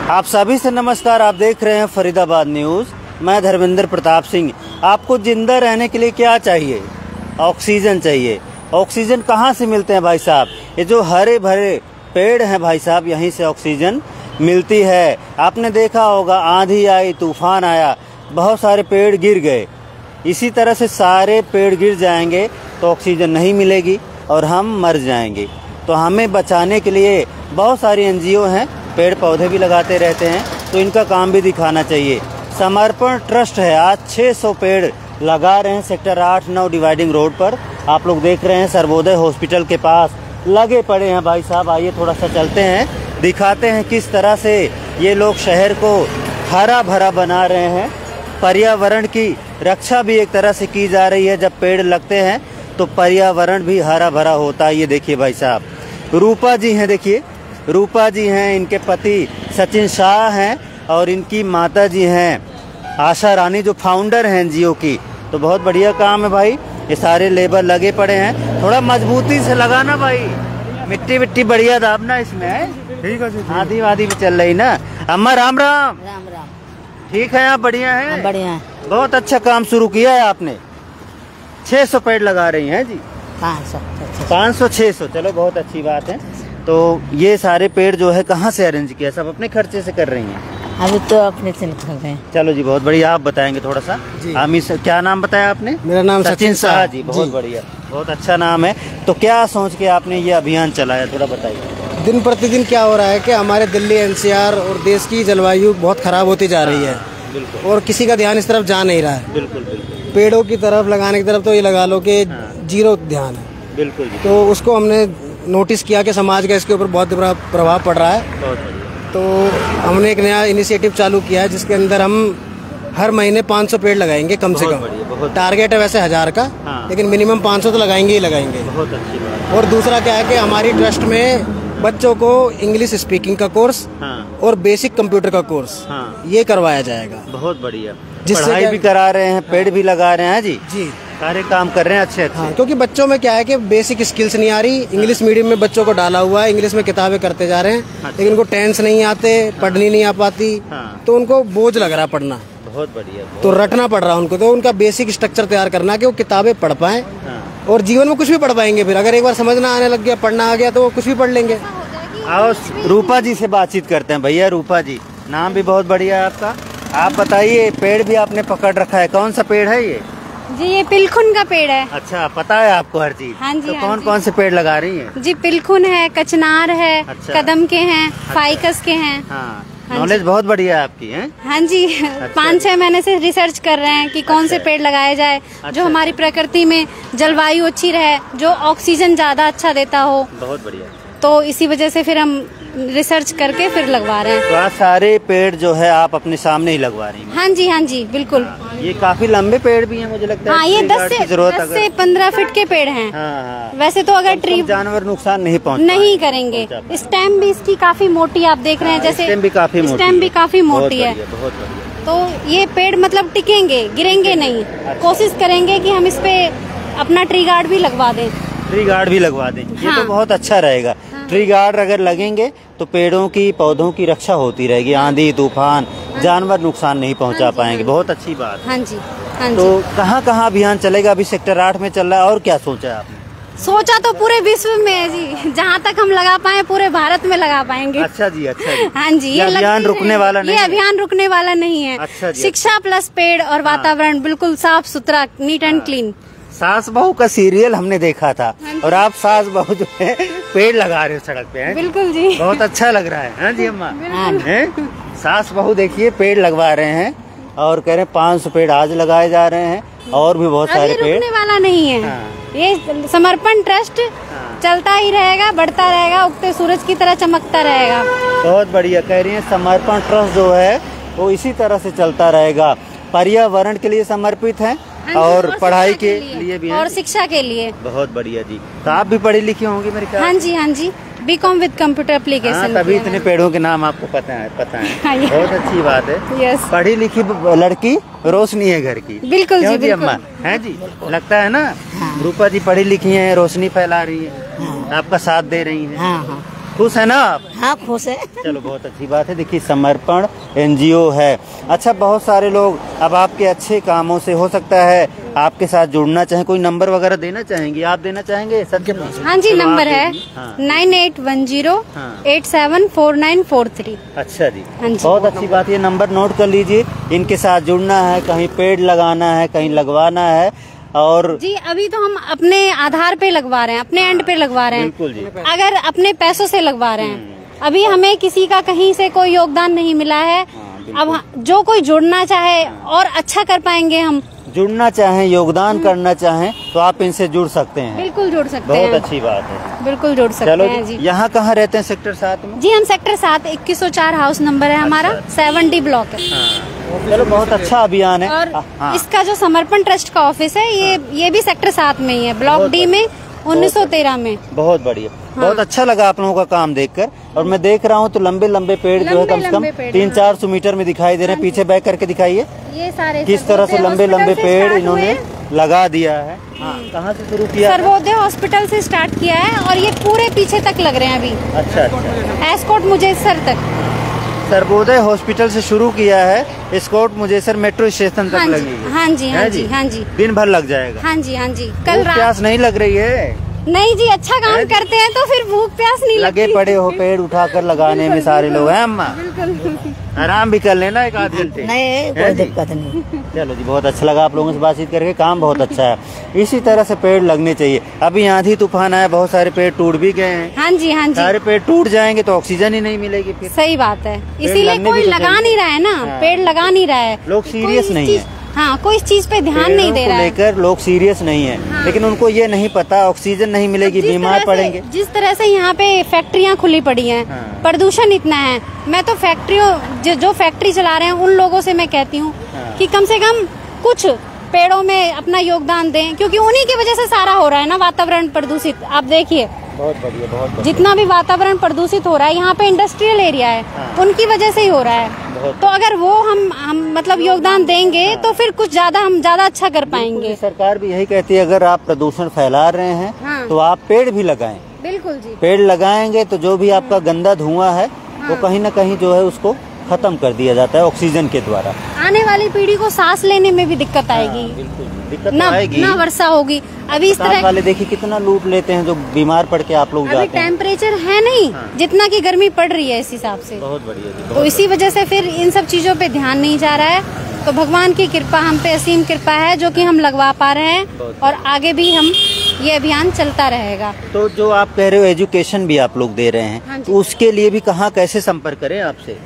आप सभी से नमस्कार। आप देख रहे हैं फरीदाबाद न्यूज़। मैं धर्मेंद्र प्रताप सिंह। आपको जिंदा रहने के लिए क्या चाहिए? ऑक्सीजन चाहिए। ऑक्सीजन कहाँ से मिलते हैं भाई साहब? ये जो हरे भरे पेड़ हैं भाई साहब, यहीं से ऑक्सीजन मिलती है। आपने देखा होगा, आंधी आई, तूफान आया, बहुत सारे पेड़ गिर गए। इसी तरह से सारे पेड़ गिर जाएंगे तो ऑक्सीजन नहीं मिलेगी और हम मर जाएंगे। तो हमें बचाने के लिए बहुत सारी एनजीओ हैं, पेड़ पौधे भी लगाते रहते हैं, तो इनका काम भी दिखाना चाहिए। समर्पण ट्रस्ट है, आज 600 पेड़ लगा रहे हैं सेक्टर 8-9 डिवाइडिंग रोड पर। आप लोग देख रहे हैं सर्वोदय हॉस्पिटल के पास लगे पड़े हैं भाई साहब। आइए थोड़ा सा चलते हैं, दिखाते हैं किस तरह से ये लोग शहर को हरा भरा बना रहे हैं। पर्यावरण की रक्षा भी एक तरह से की जा रही है। जब पेड़ लगते हैं तो पर्यावरण भी हरा भरा होता है। ये देखिए भाई साहब, रूपा जी हैं, देखिए रूपा जी हैं, इनके पति सचिन शाह हैं और इनकी माता जी हैं आशा रानी, जो फाउंडर हैं एनजीओ की। तो बहुत बढ़िया काम है भाई। ये सारे लेबर लगे पड़े हैं, थोड़ा मजबूती से लगाना भाई, मिट्टी विट्टी बढ़िया दाबना इसमें। ठीक है, आधी वादी भी चल रही ना। अम्मा राम राम। राम राम। ठीक है, आप बढ़िया हैं? बढ़िया है। बहुत अच्छा काम शुरू किया है आपने। 600 पेड़ लगा रही हैं जी। 500 600, चलो बहुत अच्छी बात है। तो ये सारे पेड़ जो है कहाँ से अरेंज किया? सब अपने खर्चे से कर रही हैं? अभी तो अपने से निकल रहे हैं। चलो जी, बहुत बढ़िया। आप बताएंगे थोड़ा सा? क्या नाम बताया आपने? मेरा नाम सचिन शाह जी। बहुत बढ़िया, बहुत अच्छा नाम है। तो क्या सोच के आपने ये अभियान चलाया, थोड़ा बताइए। दिन प्रतिदिन क्या हो रहा है कि हमारे दिल्ली एनसीआर और देश की जलवायु बहुत खराब होती जा रही है। बिल्कुल। और किसी का ध्यान इस तरफ जा नहीं रहा है। बिल्कुल बिल्कुल। पेड़ों की तरफ लगाने की तरफ तो ये लगा लो कि जीरो ध्यान है। बिल्कुल। तो उसको हमने नोटिस किया कि समाज का इसके ऊपर बहुत बड़ा प्रभाव पड़ रहा है। बहुत बढ़िया। तो हमने एक नया इनिशिएटिव चालू किया है, जिसके अंदर हम हर महीने 500 पेड़ लगाएंगे कम से कम। टारगेट है वैसे 1000 का, लेकिन मिनिमम 500 तो लगाएंगे ही लगाएंगे। बहुत अच्छी बात। और दूसरा क्या है कि हमारी ट्रस्ट में बच्चों को इंग्लिश स्पीकिंग का कोर्स और बेसिक कंप्यूटर का कोर्स ये करवाया जाएगा। बहुत बढ़िया। पढ़ाई भी करा रहे हैं, पेड़ भी लगा रहे हैं जी। जी, सारे काम कर रहे हैं अच्छे। क्योंकि बच्चों में क्या है कि बेसिक स्किल्स नहीं आ रही। इंग्लिश मीडियम में बच्चों को डाला हुआ है, इंग्लिश में किताबें करते जा रहे हैं, लेकिन उनको टेंस नहीं आते, पढ़नी नहीं आ पाती, तो उनको बोझ लग रहा पढ़ना। बहुत बढ़िया। तो रटना पड़ रहा उनको। तो उनका बेसिक स्ट्रक्चर तैयार करना कि वो किताबें पढ़ पाए और जीवन में कुछ भी पढ़ पाएंगे। फिर अगर एक बार समझना आने लग गया, पढ़ना आ गया, तो वो कुछ भी पढ़ लेंगे। आओ रूपा जी से बातचीत करते हैं। भैया रूपा जी, नाम भी बहुत बढ़िया है आपका। आप बताइए, पेड़ भी आपने पकड़ रखा है, कौन सा पेड़ है ये? जी, ये पिलखुन का पेड़ है। अच्छा, पता है आपको हर चीज? हाँ जी। तो कौन कौन से पेड़ लगा रही हैं? जी, पिलखुन है, कचनार है, अच्छा। कदम के हैं, फाइकस के हैं। हाँ, नॉलेज बहुत बढ़िया है आपकी है। हाँ जी। 5-6 महीने से रिसर्च कर रहे हैं कि कौन से पेड़ लगाए जाए जो हमारी प्रकृति में जलवायु अच्छी रहे, जो ऑक्सीजन ज्यादा अच्छा देता हो। बहुत बढ़िया। तो इसी वजह से फिर हम रिसर्च करके फिर लगवा रहे हैं। तो आज सारे पेड़ जो है आप अपने सामने ही लगवा रही हैं? हाँ जी, बिल्कुल। ये काफी लंबे पेड़ भी हैं मुझे लगता है। हाँ, ये 10 से 15 फीट के पेड़ हैं। हाँ। वैसे तो अगर ट्री जानवर नुकसान नहीं करेंगे। स्टेम भी इसकी काफी मोटी आप देख रहे हैं, जैसे स्टेम भी काफी मोटी है। बहुत बढ़िया। तो ये पेड़ मतलब टिकेंगे, गिरेंगे नहीं। कोशिश करेंगे कि हम इस पे अपना ट्री गार्ड भी लगवा दें। ट्री गार्ड भी लगवा दें, ये तो बहुत अच्छा रहेगा। ट्री गार्ड अगर लगेंगे तो पेड़ों की, पौधों की रक्षा होती रहेगी। आंधी तूफान, जानवर नुकसान नहीं पहुंचा पाएंगे। बहुत अच्छी बात। हाँ जी। तो कहाँ कहाँ अभियान चलेगा? अभी सेक्टर 8 में चल रहा है, और क्या सोचा है आपने? सोचा तो पूरे विश्व में है जी, जहाँ तक हम लगा पाए पूरे भारत में लगा पाएंगे। अच्छा जी, अच्छा जी। हाँ जी। ये अभियान रुकने वाला नहीं है। ये अभियान रुकने वाला नहीं है। अच्छा जी। शिक्षा प्लस पेड़ और वातावरण बिल्कुल साफ सुथरा, नीट एंड क्लीन। सास बहू का सीरियल हमने देखा था, और आप सास बहू जो है पेड़ लगा रहे हो सड़क पे हैं? बिल्कुल जी। बहुत अच्छा लग रहा है। हाँ जी अम्मा, सास बहू देखिए पेड़ लगवा रहे हैं और कह रहे हैं 500 पेड़ आज लगाए जा रहे हैं, और भी बहुत सारे पेड़। रुकने वाला नहीं है। ये समर्पण ट्रस्ट चलता ही रहेगा, बढ़ता रहेगा, उगते सूरज की तरह चमकता रहेगा। बहुत बढ़िया कह रही है। समर्पण ट्रस्ट जो है वो इसी तरह से चलता रहेगा। पर्यावरण के लिए समर्पित है और पढ़ाई के लिए भी है, और शिक्षा के लिए। बहुत बढ़िया जी। तो आप भी पढ़ी लिखी होंगी मेरे ख्याल? हाँ जी, BCom विद कंप्यूटर एप्लीकेशन। तभी इतने पेड़ों के नाम आपको पता है। बहुत अच्छी बात है। यस। पढ़ी लिखी लड़की रोशनी है घर की। बिल्कुल जी, बिल्कुल। अम्मा है जी, लगता है ना? रूपा जी पढ़ी लिखी हैं, रोशनी फैला रही है, आपका साथ दे रही है। खुश है ना आप? हाँ खुश है। चलो बहुत अच्छी बात है। देखिए समर्पण एनजीओ है। अच्छा, बहुत सारे लोग अब आपके अच्छे कामों से हो सकता है आपके साथ जुड़ना चाहें, कोई नंबर वगैरह देना चाहेंगे? आप देना चाहेंगे सबके पास? हाँ जी, नंबर है हाँ। 9810874943। अच्छा जी, हाँ जी। बहुत अच्छी बात। ये नंबर नोट कर लीजिए। इनके साथ जुड़ना है, कहीं पेड़ लगाना है, कहीं लगवाना है। और जी अभी तो हम अपने आधार पे लगवा रहे हैं, अपने एंड पे लगवा रहे हैं। बिल्कुल जी। अगर अपने पैसों से लगवा रहे हैं, अभी हमें किसी का कहीं से कोई योगदान नहीं मिला है। अब जो कोई जुड़ना चाहे और अच्छा कर पाएंगे, हम जुड़ना चाहें, योगदान करना चाहें तो आप इनसे जुड़ सकते हैं। बिल्कुल जुड़ सकते हैं। बहुत अच्छी बात है। बिल्कुल जुड़ सकते चलो हैं जी। यहाँ कहाँ रहते हैं? सेक्टर 7 में? जी हम सेक्टर 7 2104 हाउस नंबर है हमारा। 7D ब्लॉक है। चलो बहुत अच्छा अभियान है। और हाँ। इसका जो समर्पण ट्रस्ट का ऑफिस है, ये भी सेक्टर 7 में ही है, ब्लॉक डी में 1913 में। बहुत बढ़िया। बहुत अच्छा लगा आप लोगों का काम देखकर। और मैं देख रहा हूँ तो लंबे लंबे पेड़ जो है कम से कम 300-400 मीटर में दिखाई दे रहे हैं। पीछे बैक करके दिखाइए ये सारे किस तरह से लंबे लंबे पेड़ इन्होंने लगा दिया है। हाँ, कहाँ से शुरू किया? सर्वोदय हॉस्पिटल से स्टार्ट किया है और ये पूरे पीछे तक लग रहे हैं अभी। अच्छा, एस्कॉट मुजेसर तक। सर्वोदय हॉस्पिटल से शुरू किया है, एस्कॉट मुजेसर मेट्रो स्टेशन तक लगेगी। हाँ जी, हाँ जी, हाँ जी। दिन भर लग जाएगा। हाँ जी, हाँ जी। कल रात प्यास नहीं लग रही है? नहीं जी, अच्छा काम करते हैं तो फिर भूख प्यास नहीं लगती। लगे पड़े हो पेड़ उठाकर लगाने में सारे लोग हैं अम्मा? आराम भी कर लेना 1-8 घंटे। नहीं कोई दिक्कत नहीं। चलो जी, बहुत अच्छा लगा आप लोगों से बातचीत करके। काम बहुत अच्छा है। इसी तरह से पेड़ लगने चाहिए। अभी आंधी तूफान आया, बहुत सारे पेड़ टूट भी गए हैं। हाँ जी, हाँ जी। सारे पेड़ टूट जाएंगे तो ऑक्सीजन ही नहीं मिलेगी फिर। सही बात है, इसीलिए लगने कोई भी तो लगा चाहिए। नहीं रहा है ना। हाँ। पेड़ लगा नहीं रहा है। लोग सीरियस नहीं है। हाँ, कोई इस चीज पे ध्यान नहीं दे रहा है। लेकर लोग सीरियस नहीं है। हाँ। लेकिन उनको ये नहीं पता ऑक्सीजन नहीं मिलेगी, बीमार पड़ेंगे। जिस तरह से यहाँ पे फैक्ट्रियाँ खुली पड़ी हैं, हाँ। प्रदूषण इतना है। मैं तो फैक्ट्रियों जो फैक्ट्री चला रहे हैं उन लोगों से मैं कहती हूँ हाँ। कि कम से कम कुछ पेड़ों में अपना योगदान दें, क्योंकि उन्हीं की वजह से सारा हो रहा है ना वातावरण प्रदूषित। आप देखिए बहुत बढ़िया, बहुत बढ़िया। जितना भी वातावरण प्रदूषित हो रहा है, यहाँ पे इंडस्ट्रियल एरिया है, हाँ। उनकी वजह से ही हो रहा है। तो अगर वो हम मतलब योगदान देंगे तो फिर कुछ हम ज्यादा अच्छा कर पाएंगे। सरकार भी यही कहती है, अगर आप प्रदूषण फैला रहे हैं हाँ। तो आप पेड़ भी लगाएं। बिल्कुल जी। पेड़ लगाएंगे तो जो भी आपका गंदा धुआं है वो कहीं ना कहीं जो है उसको खत्म कर दिया जाता है ऑक्सीजन के द्वारा। आने वाली पीढ़ी को सांस लेने में भी दिक्कत आएगी। बिल्कुल दिक्कत ना आएगी। ना वर्षा होगी। अभी इस तरह वाले देखिए कितना लूट लेते हैं, जो बीमार पड़ के आप लोग अभी जाते हैं। टेम्परेचर है नहीं जितना की गर्मी पड़ रही है इस हिसाब से। बहुत बढ़िया जी, तो इसी वजह से फिर इन सब चीजों पे ध्यान नहीं जा रहा है। तो भगवान की कृपा हम पे असीम कृपा है, जो कि हम लगवा पा रहे हैं और आगे भी हम ये अभियान चलता रहेगा। तो जो आप कह रहे हो एजुकेशन भी आप लोग दे रहे हैं, हाँ जी। तो उसके लिए भी कहाँ कैसे संपर्क करें आपसे?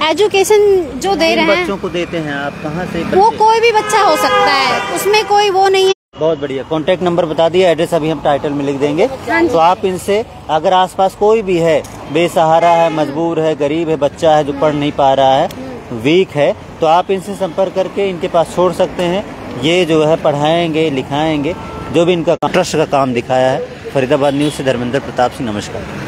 एजुकेशन जो दे रहे हैं बच्चों को देते हैं आप, कहाँ से? वो कोई भी बच्चा हो सकता है, उसमें कोई वो नहीं है। बहुत बढ़िया। कांटेक्ट नंबर बता दिया, एड्रेस अभी हम टाइटल में लिख देंगे। हाँ जी। तो आप इनसे, अगर आसपास कोई भी है, बेसहारा है, मजबूर है, गरीब है, बच्चा है जो पढ़ नहीं पा रहा है, वीक है, तो आप इनसे संपर्क करके इनके पास छोड़ सकते हैं। ये जो है पढ़ाएंगे, लिखाएंगे, जो भी इनका ट्रस्ट का काम दिखाया है। फरीदाबाद न्यूज से धर्मेंद्र प्रताप सिंह, नमस्कार।